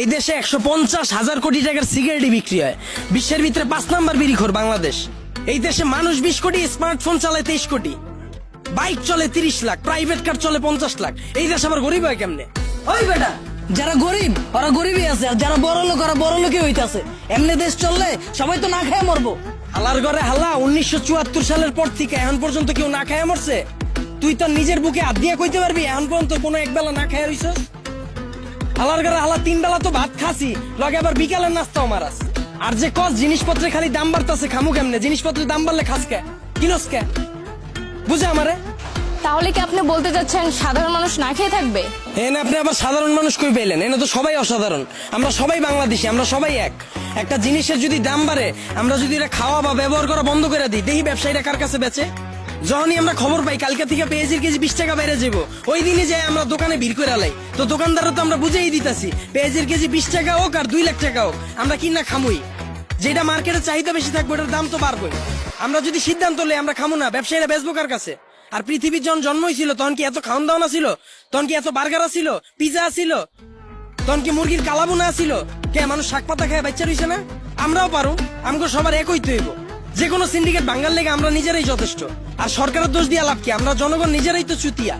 এই দেশে 150,000 কোটি টাকার সিগারেট বিক্রি হয়। বিশ্বের ভিতরে 5 নাম্বার বিড়িখোর বাংলাদেশ। এই দেশে মানুষ 20 কোটি, স্মার্টফোন চালায় 23 কোটি, বাইক চলে 30 লাখ, প্রাইভেট কার চলে 50 লাখ। এই দেশ আবার গরিব হয় কেমনে? ওই বেটা, যারা গরিব ওরা গরিবই আছে, আর যারা বড় লোক ওরা বড় লোকই হইতাছে। এমনি দেশ চললে সবাই তো না খেয়ে মরবো। হালার ঘরে হাল্লা 1974 সালের পর থেকে এখন পর্যন্ত কেউ না খায় মরছে? তুই তো নিজের বুকে হাত দিয়ে কইতে পারবি এখন পর্যন্ত কোনো একবেলা না খায় রইছস? হালার ঘরে হালা 3 বেলা তো ভাত খাসি, লগে আবার বিকালের নাস্তাও মারাস। আর যে কস জিনিসপত্রের খালি দাম বাড়তাছে, খামু কেমনে? জিনিসপত্রের দাম বাড়লে খাস কে, কিনস কে? বুঝে আমারে? তাহলে কি আপনি বলতে চাচ্ছেন সাধারণ মানুষ না খেয়ে থাকবে? এনে আপনি আবার সাধারণ মানুষ কই পেলেন? এনে তো সবাই অসাধারণ। আমরা সবাই বাংলাদেশি, আমরা সবাই এক। একটা জিনিসের যদি দাম বাড়ে, আমরা যদি এটা খাওয়া বা ব্যবহার করা বন্ধ করে দিই, দেখি ব্যবসায়ীরা কার কাছে বেচে। যখনই আমরা খবর পাই কালকে থেকে পেঁয়াজের কেজি 20 টাকা বেড়ে যাবো, ওই দিনই যাই আমরা দোকানে ভিড় করে আলাই। তো দোকানদারও তো আমরা বুঝেই দিতেছি পেঁয়াজের কেজি 20 টাকা হোক আর 2 লাখ টাকা হোক, আমরা কিনা খামুই। যেটা মার্কেটে চাহিদা বেশি থাকবে ওটার দাম তো বাড়বে। আমরা যদি সিদ্ধান্ত লই আমরা খামু না, ব্যবসায়ীরা বেচবো কার কাছে? আর পৃথিবীর যখন জন্মই ছিল তখন কি এত খাওয়ান দাওয়ান ছিল? তখন কি এত বার্গার ছিল, পিজা ছিল? তখন কি মুরগির কালাবুনা ছিল? কে মানুষ শাক পাতা খায় বাচ্চা রইছে না? আমরাও পারো, আমগো সবার একই তো হইব। যে কোনো সিন্ডিকেট ভাঙ্গার লেগে আমরা নিজেরাই যথেষ্ট। আর সরকারের দোষ দিয়া লাভ কি? আমরা জনগণ নিজেরাই তো চুতিয়া।